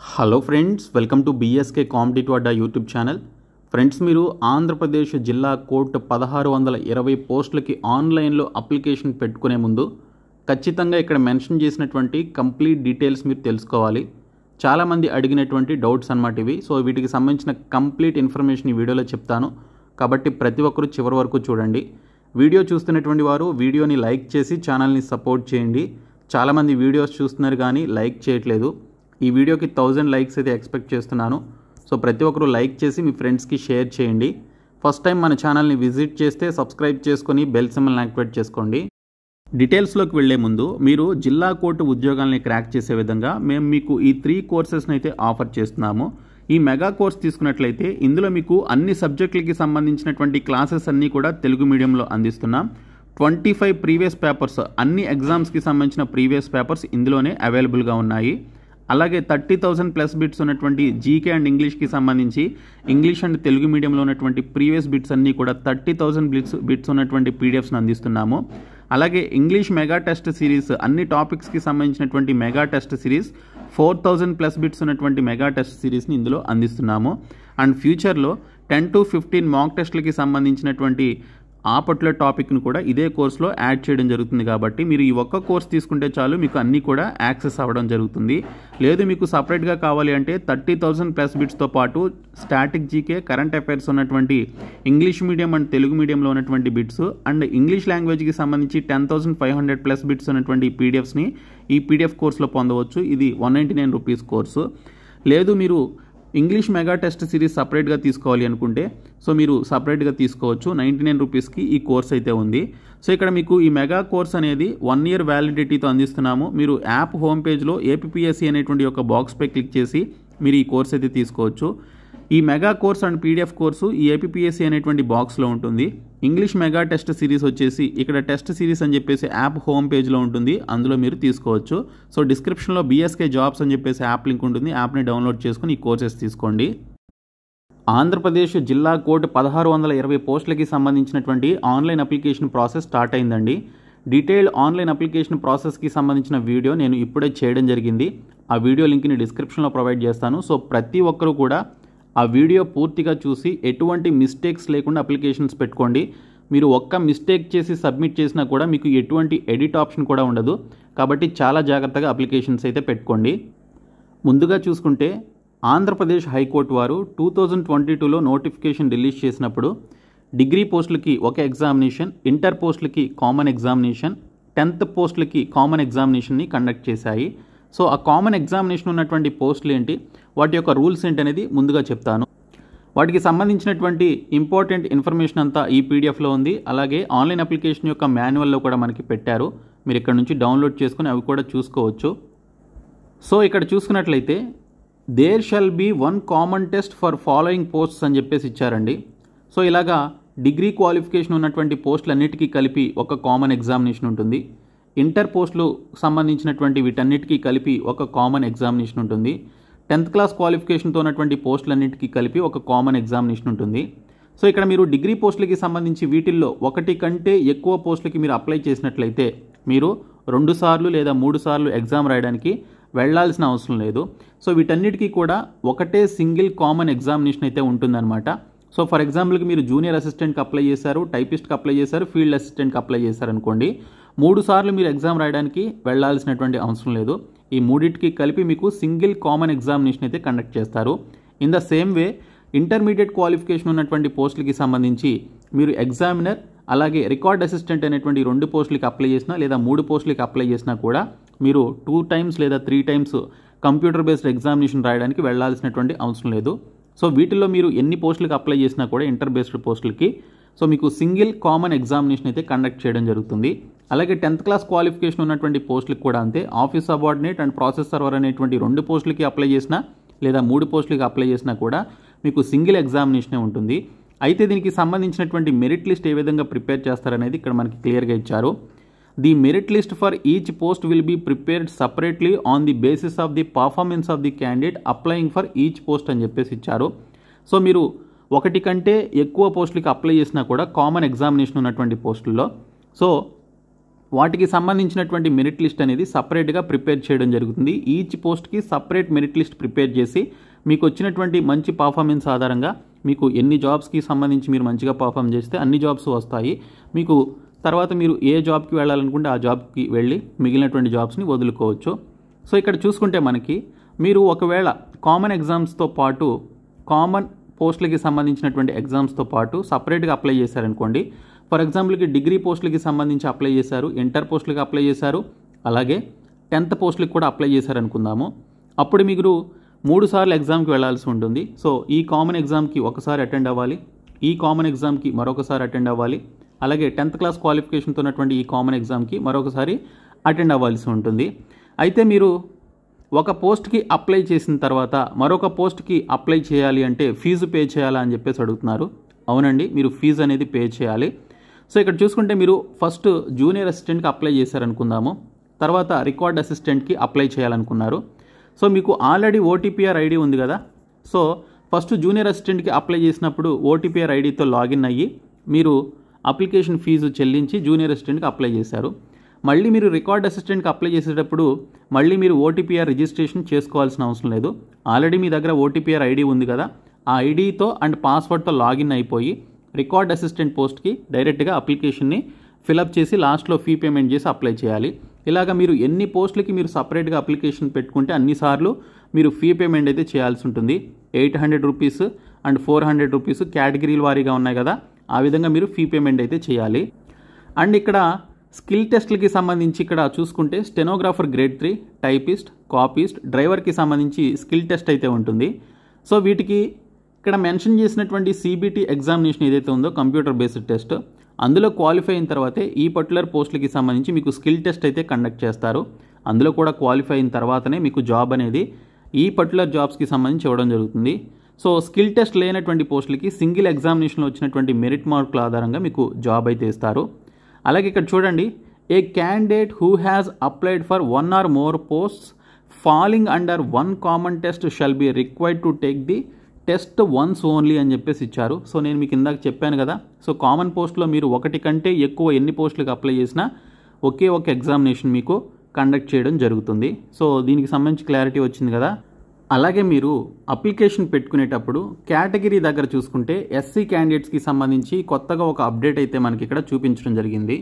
Hello friends, welcome to BSK competitive Adda YouTube channel. Friends, మీరు ఆంధ్రప్రదేశ్ జిల్లా court 1620 పోస్టులకి ఆన్లైన్లో అప్లికేషన్ పెట్టుకునే ముందు ఖచ్చితంగా ఇక్కడ మెన్షన్ చేసినటువంటి కంప్లీట్ డీటెయిల్స్ మీరు తెలుసుకోవాలి. చాలామంది అడిగినటువంటి డౌట్స్ అన్నమాట ఇవి. సో వీటికి సంబంధించిన కంప్లీట్ ఇన్ఫర్మేషన్ ఈ వీడియోలో చెప్తాను, కాబట్టి ప్రతి ఒక్కరూ చివరి వరకు చూడండి. వీడియో చూస్తున్నటువంటి వారు వీడియోని లైక్ చేసి ఛానల్ని సపోర్ట్ చేయండి. చాలామంది వీడియోస్ చూస్తున్నారు కానీ లైక్ చేయట్లేదు. ఈ వీడియోకి 1000 లైక్స్ అయితే ఎక్స్పెక్ట్ చేస్తున్నాను. సో ప్రతి ఒక్కరూ లైక్ చేసి మీ ఫ్రెండ్స్కి షేర్ చేయండి. ఫస్ట్ టైం మన ఛానల్ని విజిట్ చేస్తే సబ్స్క్రైబ్ చేసుకొని బెల్ సింబల్ని యాక్టివేట్ చేసుకోండి. డీటెయిల్స్లోకి వెళ్లే ముందు మీరు జిల్లా కోర్టు ఉద్యోగాల్ని క్రాక్ చేసే విధంగా మేము మీకు ఈ 3 కోర్సెస్ని అయితే ఆఫర్ చేస్తున్నాము. ఈ మెగా కోర్స్ తీసుకున్నట్లయితే ఇందులో మీకు అన్ని సబ్జెక్టులకి సంబంధించినటువంటి క్లాసెస్ అన్నీ కూడా తెలుగు మీడియంలో అందిస్తున్నాం. 25 ప్రీవియస్ పేపర్స్, అన్ని ఎగ్జామ్స్కి సంబంధించిన ప్రీవియస్ పేపర్స్ ఇందులోనే అవైలబుల్గా ఉన్నాయి. అలాగే 30,000 ప్లస్ బిట్స్ ఉన్నటువంటి జీకే అండ్ ఇంగ్లీష్కి సంబంధించి ఇంగ్లీష్ అండ్ తెలుగు మీడియంలో ఉన్నటువంటి ప్రీవియస్ బిట్స్ అన్నీ కూడా 30,000 బిట్స్ ఉన్నటువంటి పీడిఎఫ్స్ని అందిస్తున్నాము. అలాగే ఇంగ్లీష్ మెగా టెస్ట్ సిరీస్, అన్ని టాపిక్స్కి సంబంధించినటువంటి mega test series 4,000 plus bits ఉన్నటువంటి మెగా టెస్ట్ సిరీస్ని ఇందులో అందిస్తున్నాము. అండ్ ఫ్యూచర్లో 10 to 15 మాక్ టెస్ట్లకి సంబంధించినటువంటి ఆ పర్టికులర్ టాపిక్ను కూడా ఇదే కోర్సులో యాడ్ చేయడం జరుగుతుంది. కాబట్టి మీరు ఈ ఒక్క కోర్స్ తీసుకుంటే చాలు, మీకు అన్నీ కూడా యాక్సెస్ అవ్వడం జరుగుతుంది. లేదు మీకు సపరేట్గా కావాలి అంటే 30,000 ప్లస్ బిట్స్తో పాటు స్టాటిక్ జీకే, కరెంట్ అఫైర్స్ ఉన్నటువంటి ఇంగ్లీష్ మీడియం అండ్ తెలుగు మీడియంలో ఉన్నటువంటి బిట్స్ అండ్ ఇంగ్లీష్ లాంగ్వేజ్కి సంబంధించి 10,500 ప్లస్ బిట్స్ ఉన్నటువంటి పీడిఎఫ్స్ని ఈ పీడిఎఫ్ కోర్సులో పొందవచ్చు. ఇది 199 రూపీస్ కోర్సు. లేదు మీరు ఇంగ్లీష్ మెగా టెస్ట్ సిరీస్ సపరేట్గా తీసుకోవాలి అనుకుంటే సో మీరు సపరేట్గా తీసుకోవచ్చు. 99 రూపీస్కి ఈ కోర్స్ అయితే ఉంది. సో ఇక్కడ మీకు ఈ మెగా కోర్స్ అనేది 1 year వ్యాలిడిటీతో అందిస్తున్నాము. మీరు యాప్ హోమ్ పేజ్లో ఏపీఎస్సీ అనేటువంటి ఒక బాక్స్పై క్లిక్ చేసి మీరు ఈ కోర్స్ అయితే తీసుకోవచ్చు. ఈ mega course and PDF course ఈ ఏపీఎస్సీ అనేటువంటి బాక్స్లో ఉంటుంది. ఇంగ్లీష్ మెగా టెస్ట్ సిరీస్ వచ్చేసి ఇక్కడ టెస్ట్ సిరీస్ అని చెప్పేసి యాప్ హోమ్ పేజ్లో ఉంటుంది, అందులో మీరు తీసుకోవచ్చు. సో డిస్క్రిప్షన్లో బీఎస్కే జాబ్స్ అని చెప్పేసి యాప్ లింక్ ఉంటుంది, యాప్ని డౌన్లోడ్ చేసుకుని ఈ కోర్సెస్ తీసుకోండి. ఆంధ్రప్రదేశ్ జిల్లా కోర్టు 1620 పోస్టులకి సంబంధించినటువంటి ఆన్లైన్ అప్లికేషన్ ప్రాసెస్ స్టార్ట్ అయిందండి. డీటెయిల్డ్ ఆన్లైన్ అప్లికేషన్ ప్రాసెస్కి సంబంధించిన వీడియో నేను ఇప్పుడే చేయడం జరిగింది. ఆ వీడియో లింక్ని డిస్క్రిప్షన్లో ప్రొవైడ్ చేస్తాను. సో ప్రతి ఒక్కరూ కూడా ఆ వీడియో పూర్తిగా చూసి ఎటువంటి మిస్టేక్స్ లేకుండా అప్లికేషన్స్ పెట్టుకోండి. మీరు ఒక్క మిస్టేక్ చేసి సబ్మిట్ చేసినా కూడా మీకు ఎటువంటి ఎడిట్ ఆప్షన్ కూడా ఉండదు. కాబట్టి చాలా జాగ్రత్తగా అప్లికేషన్స్ అయితే పెట్టుకోండి. ముందుగా చూసుకుంటే ఆంధ్రప్రదేశ్ హైకోర్టు వారు 2022లో నోటిఫికేషన్ రిలీజ్ చేసినప్పుడు డిగ్రీ పోస్టులకి ఒక ఎగ్జామినేషన్, ఇంటర్ పోస్టులకి కామన్ ఎగ్జామినేషన్, 10th పోస్టులకి కామన్ ఎగ్జామినేషన్ని కండక్ట్ చేశాయి. సో ఆ కామన్ ఎగ్జామినేషన్ ఉన్నటువంటి పోస్టులు ఏంటి, వాటి యొక్క రూల్స్ ఏంటి అనేది ముందుగా చెప్తాను. వాటికి సంబంధించినటువంటి ఇంపార్టెంట్ ఇన్ఫర్మేషన్ అంతా ఈ పీడిఎఫ్లో ఉంది. అలాగే ఆన్లైన్ అప్లికేషన్ యొక్క మాన్యువల్లో కూడా మనకి పెట్టారు, మీరు ఇక్కడ నుంచి డౌన్లోడ్ చేసుకుని అవి కూడా చూసుకోవచ్చు. సో ఇక్కడ చూసుకున్నట్లయితే there shall be 1 common test for following posts అని చెప్పేసి ఇచ్చారండి. సో ఇలాగా డిగ్రీ క్వాలిఫికేషన్ ఉన్నటువంటి పోస్టులన్నిటికీ కలిపి ఒక కామన్ ఎగ్జామినేషన్ ఉంటుంది. ఇంటర్ పోస్టులు సంబంధించినటువంటి వీటన్నిటికీ కలిపి ఒక కామన్ ఎగ్జామినేషన్ ఉంటుంది. 10th క్లాస్ క్వాలిఫికేషన్తో ఉన్నటువంటి పోస్టులన్నిటికీ కలిపి ఒక కామన్ ఎగ్జామినేషన్ ఉంటుంది. సో ఇక్కడ మీరు డిగ్రీ పోస్టులకి సంబంధించి వీటిల్లో ఒకటి కంటే ఎక్కువ పోస్టులకి మీరు అప్లై చేసినట్లయితే మీరు 2 సార్లు లేదా 3 సార్లు ఎగ్జామ్ రాయడానికి వెళ్లాల్సిన అవసరం లేదు. సో వీటన్నిటికీ కూడా ఒకటే సింగిల్ కామన్ ఎగ్జామినేషన్ అయితే ఉంటుందన్నమాట. సో ఫర్ ఎగ్జాంపుల్కి మీరు జూనియర్ అసిస్టెంట్కి అప్లై చేశారు, టైపిస్ట్కి అప్లై చేశారు, ఫీల్డ్ అసిస్టెంట్కి అప్లై చేశారు అనుకోండి, 3 సార్లు మీరు ఎగ్జామ్ రాయడానికి వెళ్లాల్సినటువంటి అవసరం లేదు. ఈ మూడింటికి కలిపి మీకు సింగిల్ కామన్ ఎగ్జామినేషన్ అయితే కండక్ట్ చేస్తారు. In the same way intermediate qualification ఉన్నటువంటి పోస్టులకి సంబంధించి మీరు ఎగ్జామినర్ అలాగే రికార్డ్ అసిస్టెంట్ అనేటువంటి 2 పోస్టులకి అప్లై చేసినా లేదా 3 పోస్టులకి అప్లై చేసినా కూడా మీరు 2 times లేదా 3 times కంప్యూటర్ బేస్డ్ ఎగ్జామినేషన్ రాయడానికి వెళ్లాల్సినటువంటి అవసరం లేదు. సో వీటిల్లో మీరు ఎన్ని పోస్టులకి అప్లై చేసినా కూడా ఇంటర్ బేస్డ్ పోస్టులకి సో మీకు సింగిల్ కామన్ ఎగ్జామినేషన్ అయితే కండక్ట్ చేయడం జరుగుతుంది. అలాగే 10th క్లాస్ క్వాలిఫికేషన్ ఉన్నటువంటి పోస్టులకు కూడా అంతే. Office subordinate and process server అనేటువంటి 2 పోస్టులకి అప్లై చేసినా లేదా 3 పోస్టులకి అప్లై చేసినా కూడా మీకు సింగిల్ ఎగ్జామినేషనే ఉంటుంది. అయితే దీనికి సంబంధించినటువంటి మెరిట్ లిస్ట్ ఏ విధంగా ప్రిపేర్ చేస్తారనేది ఇక్కడ మనకి క్లియర్గా ఇచ్చారు. The merit list for each post will be prepared separately on the basis of the performance of the candidate applying for each post అని చెప్పేసి ఇచ్చారు. సో మీరు ఒకటి కంటే ఎక్కువ పోస్టులకి అప్లై చేసినా కూడా కామన్ ఎగ్జామినేషన్ ఉన్నటువంటి పోస్టుల్లో సో వాటికి సంబంధించినటువంటి మెరిట్ లిస్ట్ అనేది సపరేట్గా ప్రిపేర్ చేయడం జరుగుతుంది. ఈచ్ పోస్ట్కి సపరేట్ మెరిట్ లిస్ట్ ప్రిపేర్ చేసి మీకు వచ్చినటువంటి మంచి పర్ఫార్మెన్స్ ఆధారంగా మీకు ఎన్ని జాబ్స్కి సంబంధించి మీరు మంచిగా పర్ఫామ్ చేస్తే అన్ని జాబ్స్ వస్తాయి. మీకు తర్వాత మీరు ఏ జాబ్కి వెళ్ళాలనుకుంటే ఆ జాబ్కి వెళ్ళి మిగిలినటువంటి జాబ్స్ని వదులుకోవచ్చు. సో ఇక్కడ చూసుకుంటే మనకి మీరు ఒకవేళ కామన్ ఎగ్జామ్స్తో పాటు కామన్ పోస్టులకి సంబంధించినటువంటి ఎగ్జామ్స్తో పాటు సపరేట్గా అప్లై చేశారనుకోండి. ఫర్ ఎగ్జాంపుల్కి డిగ్రీ పోస్టులకి సంబంధించి అప్లై చేశారు, ఇంటర్ పోస్టులకి అప్లై చేశారు, అలాగే 10th పోస్టులకి కూడా అప్లై చేశారనుకుందాము. అప్పుడు మీరు 3 సార్లు ఎగ్జామ్కి వెళ్ళాల్సి ఉంటుంది. సో ఈ కామన్ ఎగ్జామ్కి ఒకసారి అటెండ్ అవ్వాలి, ఈ కామన్ ఎగ్జామ్కి మరొకసారి అటెండ్ అవ్వాలి, అలాగే 10th క్లాస్ క్వాలిఫికేషన్తో ఉన్నటువంటి ఈ కామన్ ఎగ్జామ్కి మరొకసారి అటెండ్ అవ్వాల్సి ఉంటుంది. అయితే మీరు ఒక పోస్ట్కి అప్లై చేసిన తర్వాత మరొక పోస్ట్కి అప్లై చేయాలి అంటే ఫీజు పే చేయాలా అని చెప్పేసి అడుగుతున్నారు. అవునండి, మీరు ఫీజు అనేది పే చేయాలి. సో ఇక్కడ చూసుకుంటే మీరు ఫస్ట్ జూనియర్ అసిస్టెంట్కి అప్లై చేశారనుకుందాము, తర్వాత రికార్డ్ అసిస్టెంట్కి అప్లై చేయాలనుకున్నారు. సో మీకు ఆల్రెడీ ఓటీపీఆర్ ఐడి ఉంది కదా. సో ఫస్ట్ జూనియర్ అసిస్టెంట్కి అప్లై చేసినప్పుడు ఓటీపీఆర్ ఐడితో లాగిన్ అయ్యి మీరు అప్లికేషన్ ఫీజు చెల్లించి జూనియర్ అసిస్టెంట్కి అప్లై చేశారు. మళ్ళీ మీరు రికార్డ్ అసిస్టెంట్కి అప్లై చేసేటప్పుడు మళ్ళీ మీరు ఓటీపీఆర్ రిజిస్ట్రేషన్ చేసుకోవాల్సిన అవసరం లేదు. ఆల్రెడీ మీ దగ్గర ఓటీపీఆర్ ఐడి ఉంది కదా, ఆ ఐడితో అండ్ పాస్వర్డ్తో లాగిన్ అయిపోయి రికార్డ్ అసిస్టెంట్ పోస్ట్కి డైరెక్ట్గా అప్లికేషన్ని ఫిలప్ చేసి లాస్ట్లో ఫీ పేమెంట్ చేసి అప్లై చేయాలి. ఇలాగ మీరు ఎన్ని పోస్టులకి మీరు సపరేట్గా అప్లికేషన్ పెట్టుకుంటే అన్నిసార్లు మీరు ఫీ పేమెంట్ అయితే చేయాల్సి ఉంటుంది. 800 రూపీస్ అండ్ 400 రూపీస్ కేటగిరీల వారీగా ఉన్నాయి కదా, ఆ విధంగా మీరు ఫీ పేమెంట్ అయితే చేయాలి. అండ్ ఇక్కడ స్కిల్ టెస్ట్లకి సంబంధించి ఇక్కడ చూసుకుంటే స్టెనోగ్రాఫర్ గ్రేడ్ 3, టైపిస్ట్, కాపీస్ట్, డ్రైవర్కి సంబంధించి స్కిల్ టెస్ట్ అయితే ఉంటుంది. సో వీటికి ఇక్కడ మెన్షన్ చేసినటువంటి CBT ఎగ్జామినేషన్ ఏదైతే ఉందో కంప్యూటర్ బేస్డ్ టెస్ట్, అందులో క్వాలిఫై అయిన తర్వాతే ఈ పర్టికులర్ పోస్టులకి సంబంధించి మీకు స్కిల్ టెస్ట్ అయితే కండక్ట్ చేస్తారు. అందులో కూడా క్వాలిఫై అయిన తర్వాతనే మీకు జాబ్ అనేది ఈ పర్టికులర్ జాబ్స్కి సంబంధించి ఇవ్వడం జరుగుతుంది. సో స్కిల్ టెస్ట్ లేనటువంటి పోస్టులకి సింగిల్ ఎగ్జామినేషన్లో వచ్చినటువంటి మెరిట్ మార్కుల ఆధారంగా మీకు జాబ్ అయితే ఇస్తారు. అలాగే ఇక్కడ చూడండి, a candidate who has applied for 1 or more posts falling under 1 common test shall be required to take the test once only అని చెప్పేసి ఇచ్చారు. సో నేను మీకు ఇందాక చెప్పాను కదా, సో కామన్ పోస్ట్లో మీరు ఒకటి కంటే ఎక్కువ ఎన్ని పోస్టులకు అప్లై చేసినా ఒకే ఒక ఎగ్జామినేషన్ మీకు కండక్ట్ చేయడం జరుగుతుంది. సో దీనికి సంబంధించి క్లారిటీ వచ్చింది కదా. అలాగే మీరు అప్లికేషన్ పెట్టుకునేటప్పుడు కేటగిరీ దగ్గర చూసుకుంటే SC క్యాండిడేట్స్కి సంబంధించి కొత్తగా ఒక అప్డేట్ అయితే మనకి ఇక్కడ చూపించడం జరిగింది.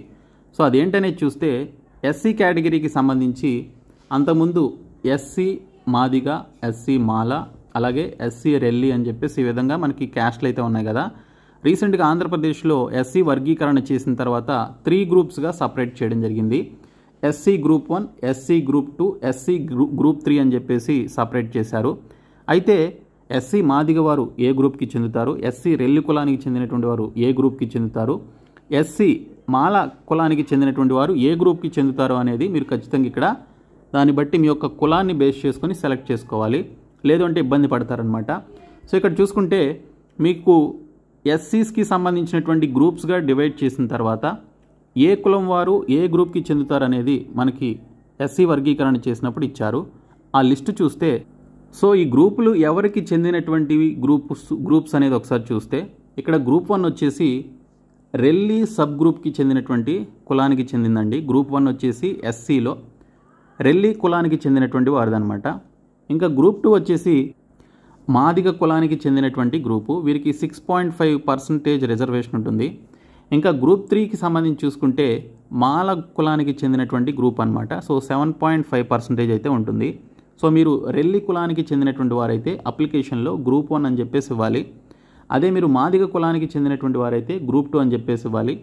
సో అదేంటనేది చూస్తే SC కేటగిరీకి సంబంధించి అంతకుముందు SC మాదిగ, SC మాల, అలాగే SC రెల్లి అని చెప్పేసి ఈ విధంగా మనకి క్యాస్ట్లు అయితే ఉన్నాయి కదా. రీసెంట్గా ఆంధ్రప్రదేశ్లో SC వర్గీకరణ చేసిన తర్వాత 3 గ్రూప్స్గా సపరేట్ చేయడం జరిగింది. SC group 1, SC group 2, SC group 3 అని చెప్పేసి సపరేట్ చేశారు. అయితే SC మాదిగ వారు ఏ గ్రూప్కి చెందుతారు, SC రెల్లి కులానికి చెందినటువంటి వారు ఏ గ్రూప్కి చెందుతారు, SC మాల కులానికి చెందినటువంటి వారు ఏ గ్రూప్కి చెందుతారు అనేది మీరు ఖచ్చితంగా ఇక్కడ దాన్ని బట్టి మీ యొక్క కులాన్ని బేస్ చేసుకొని సెలెక్ట్ చేసుకోవాలి, లేదు అంటే ఇబ్బంది పడతారనమాట. సో ఇక్కడ చూసుకుంటే మీకు SCస్కి సంబంధించినటువంటి గ్రూప్స్గా డివైడ్ చేసిన తర్వాత ఏ కులం వారు ఏ గ్రూప్కి చెందుతారు అనేది మనకి SC వర్గీకరణ చేసినప్పుడు ఇచ్చారు. ఆ లిస్టు చూస్తే సో ఈ గ్రూపులు ఎవరికి చెందినటువంటివి గ్రూప్స్ అనేది ఒకసారి చూస్తే ఇక్కడ గ్రూప్ 1 వచ్చేసి రెల్లి సబ్ గ్రూప్కి చెందినటువంటి కులానికి చెందిందండి. గ్రూప్ 1 వచ్చేసి SCలో రెల్లి కులానికి చెందినటువంటి వారిదనమాట. ఇంకా గ్రూప్ 2 వచ్చేసి మాదిగ కులానికి చెందినటువంటి గ్రూపు, వీరికి 6.5% రిజర్వేషన్ ఉంటుంది. ఇంకా గ్రూప్ 3కి సంబంధించి చూసుకుంటే మాల కులానికి చెందినటువంటి గ్రూప్ అనమాట. సో 7.5% అయితే ఉంటుంది. సో మీరు రెల్లి కులానికి చెందినటువంటి వారైతే అప్లికేషన్లో గ్రూప్ 1 అని చెప్పేసి ఇవ్వాలి. అదే మీరు మాదిగ కులానికి చెందినటువంటి వారైతే గ్రూప్ 2 అని చెప్పేసి ఇవ్వాలి.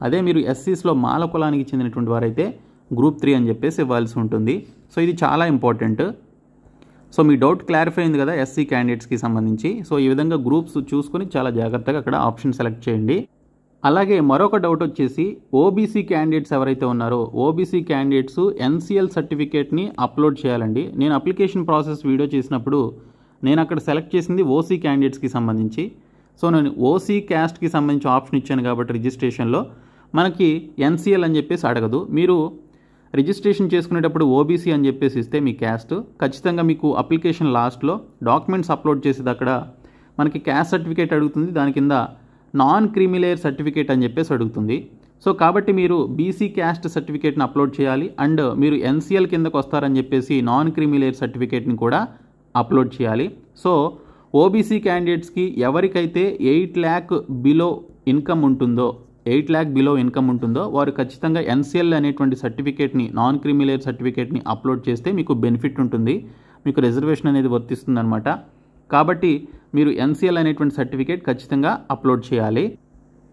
అదే మీరు SCస్లో మాల కులానికి చెందినటువంటి వారైతే గ్రూప్ 3 అని చెప్పేసి ఇవ్వాల్సి ఉంటుంది. సో ఇది చాలా ఇంపార్టెంట్. సో మీ డౌట్ క్లారిఫై అయింది కదా SC క్యాండిడేట్స్కి సంబంధించి. సో ఈ విధంగా గ్రూప్స్ చూసుకొని చాలా జాగ్రత్తగా అక్కడ ఆప్షన్ సెలెక్ట్ చేయండి. అలాగే మరొక డౌట్ వచ్చేసి OBC క్యాండిడేట్స్ ఎవరైతే ఉన్నారో OBC క్యాండిడేట్స్ NCL సర్టిఫికేట్ని అప్లోడ్ చేయాలండి. నేను అప్లికేషన్ ప్రాసెస్ వీడియో చేసినప్పుడు నేను అక్కడ సెలెక్ట్ చేసింది OC క్యాండిడేట్స్కి సంబంధించి. సో నేను OC క్యాస్ట్కి సంబంధించి ఆప్షన్ ఇచ్చాను కాబట్టి రిజిస్ట్రేషన్లో మనకి NCL అని చెప్పేసి అడగదు. మీరు రిజిస్ట్రేషన్ చేసుకునేటప్పుడు OBC అని చెప్పేసి ఇస్తే మీ క్యాస్ట్ ఖచ్చితంగా మీకు అప్లికేషన్ లాస్ట్లో డాక్యుమెంట్స్ అప్లోడ్ చేసేది అక్కడ మనకి క్యాస్ట్ సర్టిఫికేట్ అడుగుతుంది. దాని కింద నాన్ క్రీమీ లేయర్ సర్టిఫికేట్ అని చెప్పేసి అడుగుతుంది. సో కాబట్టి మీరు బీసీ క్యాస్ట్ సర్టిఫికేట్ని అప్లోడ్ చేయాలి అండ్ మీరు ఎన్సీఎల్ కిందకు వస్తారని చెప్పేసి నాన్ క్రీమీ లేయర్ సర్టిఫికేట్ని కూడా అప్లోడ్ చేయాలి. సో ఓబీసీ క్యాండిడేట్స్కి ఎవరికైతే 8 lakh బిలో ఇన్కమ్ ఉంటుందో వారు ఖచ్చితంగా ఎన్సీఎల్ అనేటువంటి సర్టిఫికేట్ని నాన్ క్రీమీ లేయర్ సర్టిఫికేట్ని అప్లోడ్ చేస్తే మీకు బెనిఫిట్ ఉంటుంది, మీకు రిజర్వేషన్ అనేది వర్తిస్తుందన్నమాట. కాబట్టి మీరు ఎన్సీఎల్ అనేటువంటి సర్టిఫికేట్ ఖచ్చితంగా అప్లోడ్ చేయాలి.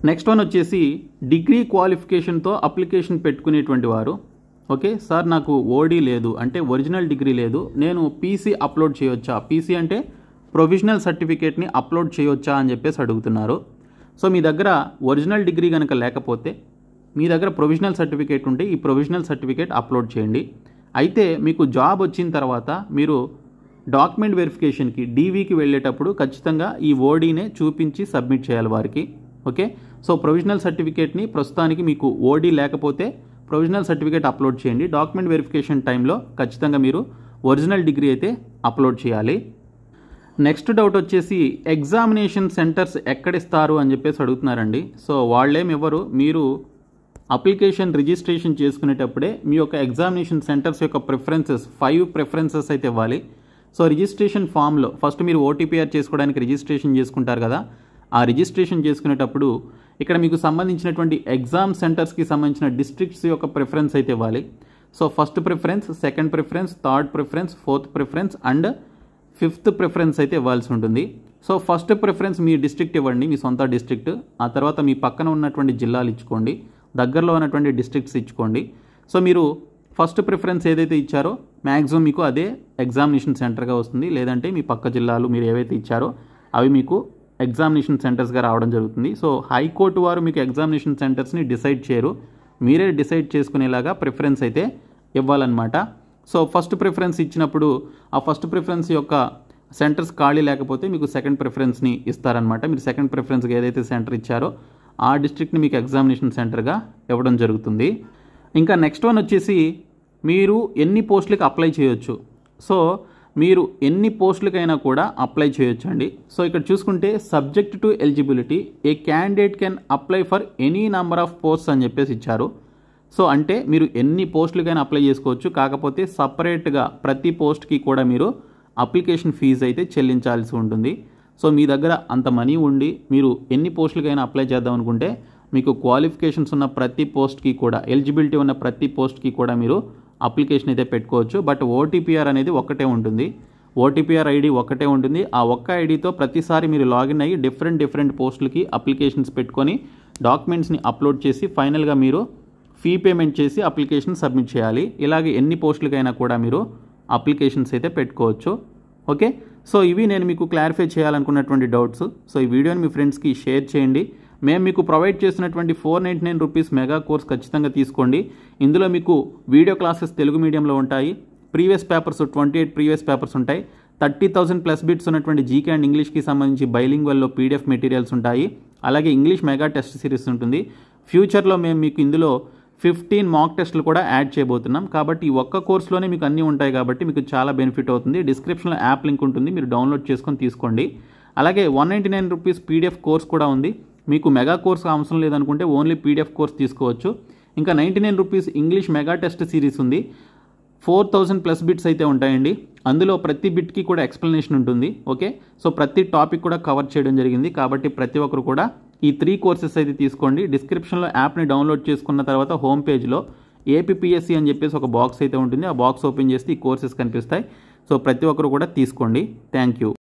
నెక్స్ట్ వన్ వచ్చేసి డిగ్రీ క్వాలిఫికేషన్తో అప్లికేషన్ పెట్టుకునేటువంటి వారు. ఓకే సార్, నాకు ఓడీ లేదు అంటే ఒరిజినల్ డిగ్రీ లేదు, నేను పీసీ అప్లోడ్ చేయొచ్చా, పీసీ అంటే ప్రొవిజనల్ సర్టిఫికేట్ని అప్లోడ్ చేయొచ్చా అని చెప్పేసి అడుగుతున్నారు. సో మీ దగ్గర ఒరిజినల్ డిగ్రీ కనుక లేకపోతే మీ దగ్గర ప్రొవిజనల్ సర్టిఫికేట్ ఉంటే ఈ ప్రొవిజనల్ సర్టిఫికేట్ అప్లోడ్ చేయండి. అయితే మీకు జాబ్ వచ్చిన తర్వాత మీరు డాక్యుమెంట్ వెరిఫికేషన్కి డీవీకి వెళ్ళేటప్పుడు ఖచ్చితంగా ఈ ఓడీనే చూపించి సబ్మిట్ చేయాలి వారికి. ఓకే, సో ప్రొవిజనల్ సర్టిఫికేట్ని ప్రస్తుతానికి మీకు ఓడీ లేకపోతే ప్రొవిజనల్ సర్టిఫికేట్ అప్లోడ్ చేయండి. డాక్యుమెంట్ వెరిఫికేషన్ టైంలో ఖచ్చితంగా మీరు ఒరిజినల్ డిగ్రీ అయితే అప్లోడ్ చేయాలి. నెక్స్ట్ డౌట్ వచ్చేసి ఎగ్జామినేషన్ సెంటర్స్ ఎక్కడిస్తారు అని చెప్పేసి అడుగుతున్నారండి. సో వాళ్ళేం ఇవ్వరు, మీరు అప్లికేషన్ రిజిస్ట్రేషన్ చేసుకునేటప్పుడే మీ యొక్క ఎగ్జామినేషన్ సెంటర్స్ యొక్క ప్రిఫరెన్సెస్ 5 ప్రిఫరెన్సెస్ అయితే ఇవ్వాలి. సో రిజిస్ట్రేషన్ ఫామ్లో ఫస్ట్ మీరు ఓటీపీఆర్ చేసుకోవడానికి రిజిస్ట్రేషన్ చేసుకుంటారు కదా, ఆ రిజిస్ట్రేషన్ చేసుకునేటప్పుడు ఇక్కడ మీకు సంబంధించినటువంటి ఎగ్జామ్ సెంటర్స్కి సంబంధించిన డిస్ట్రిక్ట్స్ యొక్క ప్రిఫరెన్స్ అయితే ఇవ్వాలి. So first preference, second preference, third preference, fourth preference and 5th preference అయితే ఇవ్వాల్సి ఉంటుంది. సో ఫస్ట్ ప్రిఫరెన్స్ మీ డిస్ట్రిక్ట్ ఇవ్వండి, మీ సొంత డిస్ట్రిక్ట్. ఆ తర్వాత మీ పక్కన ఉన్నటువంటి జిల్లాలు ఇచ్చుకోండి, దగ్గరలో ఉన్నటువంటి డిస్ట్రిక్ట్స్ ఇచ్చుకోండి. సో మీరు ఫస్ట్ ప్రిఫరెన్స్ ఏదైతే ఇచ్చారో మ్యాక్సిమం మీకు అదే ఎగ్జామినేషన్ సెంటర్గా వస్తుంది, లేదంటే మీ పక్క జిల్లాలు మీరు ఏవైతే ఇచ్చారో అవి మీకు ఎగ్జామినేషన్ సెంటర్స్గా రావడం జరుగుతుంది. సో హైకోర్టు వారు మీకు ఎగ్జామినేషన్ సెంటర్స్ని డిసైడ్ చేయరు, మీరే డిసైడ్ చేసుకునేలాగా ప్రిఫరెన్స్ అయితే ఇవ్వాలన్నమాట. సో ఫస్ట్ ప్రిఫరెన్స్ ఇచ్చినప్పుడు ఆ ఫస్ట్ ప్రిఫరెన్స్ యొక్క సెంటర్స్ ఖాళీ లేకపోతే మీకు సెకండ్ ప్రిఫరెన్స్ని ఇస్తారనమాట. మీరు సెకండ్ ప్రిఫరెన్స్కి ఏదైతే సెంటర్ ఇచ్చారో ఆ డిస్ట్రిక్ట్ని మీకు ఎగ్జామినేషన్ సెంటర్గా ఇవ్వడం జరుగుతుంది. ఇంకా నెక్స్ట్ వన్ వచ్చేసి మీరు ఎన్ని పోస్టులకి అప్లై చేయొచ్చు. సో మీరు ఎన్ని పోస్టులకైనా కూడా అప్లై చేయొచ్చు అండి. సో ఇక్కడ చూసుకుంటే subject to eligibility A candidate can apply for any number of posts అని చెప్పేసి ఇచ్చారు. సో అంటే మీరు ఎన్ని పోస్టులకైనా అప్లై చేసుకోవచ్చు, కాకపోతే సపరేట్గా ప్రతి పోస్ట్కి కూడా మీరు అప్లికేషన్ ఫీజు అయితే చెల్లించాల్సి ఉంటుంది. సో మీ దగ్గర అంత మనీ ఉండి మీరు ఎన్ని పోస్టులకైనా అప్లై చేద్దాం అనుకుంటే మీకు క్వాలిఫికేషన్స్ ఉన్న ప్రతి పోస్ట్కి కూడా, ఎలిజిబిలిటీ ఉన్న ప్రతి పోస్ట్కి కూడా మీరు అప్లికేషన్ అయితే పెట్టుకోవచ్చు. బట్ ఓటీపీఆర్ అనేది ఒక్కటే ఉంటుంది, ఓటీపీఆర్ ఐడి ఒక్కటే ఉంటుంది. ఆ ఒక్క ఐడితో ప్రతిసారి మీరు లాగిన్ అయ్యి డిఫరెంట్ పోస్టులకి అప్లికేషన్స్ పెట్టుకొని డాక్యుమెంట్స్ని అప్లోడ్ చేసి ఫైనల్గా మీరు ఫీ పేమెంట్ చేసి అప్లికేషన్ సబ్మిట్ చేయాలి. ఇలాగే ఎన్ని పోస్టులకైనా కూడా మీరు అప్లికేషన్స్ అయితే పెట్టుకోవచ్చు. ఓకే, సో ఇవి నేను మీకు క్లారిఫై చేయాలనుకున్నటువంటి డౌట్స్. సో ఈ వీడియోని మీ ఫ్రెండ్స్కి షేర్ చేయండి. మేము మీకు ప్రొవైడ్ చేసినటువంటి 499 రూపీస్ మెగా కోర్స్ ఖచ్చితంగా తీసుకోండి. ఇందులో మీకు వీడియో క్లాసెస్ తెలుగు మీడియంలో ఉంటాయి, ప్రీవియస్ పేపర్స్ 28 ప్రీవియస్ పేపర్స్ ఉంటాయి, 30,000 ప్లస్ బిట్స్ ఉన్నటువంటి జీకే అండ్ ఇంగ్లీష్కి సంబంధించి బైలింగ్వల్లో పీడిఎఫ్ మెటీరియల్స్ ఉంటాయి. అలాగే ఇంగ్లీష్ మెగా టెస్ట్ సిరీస్ ఉంటుంది. ఫ్యూచర్లో మేము మీకు ఇందులో 15 మాక్ టెస్టులు కూడా యాడ్ చేయబోతున్నాం. కాబట్టి ఈ ఒక్క కోర్సులోనే మీకు అన్నీ ఉంటాయి కాబట్టి మీకు చాలా బెనిఫిట్ అవుతుంది. డిస్క్రిప్షన్లో యాప్ లింక్ ఉంటుంది, మీరు డౌన్లోడ్ చేసుకొని తీసుకోండి. అలాగే 199 రూపీస్ పీడిఎఫ్ కోర్స్ కూడా ఉంది. మీకు మెగా కోర్స్ అవసరం లేదనుకుంటే ఓన్లీ పీడిఎఫ్ కోర్స్ తీసుకోవచ్చు. ఇంకా 99 rupees English mega test series ఉంది. 4,000 ప్లస్ బిట్స్ అయితే ఉంటాయండి. అందులో ప్రతి బిట్కి కూడా ఎక్స్ప్లెనేషన్ ఉంటుంది. ఓకే, సో ప్రతి టాపిక్ కూడా కవర్ చేయడం జరిగింది. కాబట్టి ప్రతి ఒక్కరు కూడా ఈ 3 కోర్సెస్ అయితే తీసుకోండి. డిస్క్రిప్షన్లో యాప్ని డౌన్లోడ్ చేసుకున్న తర్వాత హోమ్ పేజ్లో ఏపీపీఎస్సీ అని చెప్పేసి ఒక బాక్స్ అయితే ఉంటుంది. ఆ బాక్స్ ఓపెన్ చేస్తే ఈ కోర్సెస్ కనిపిస్తాయి. సో ప్రతి ఒక్కరు కూడా తీసుకోండి. Thank you.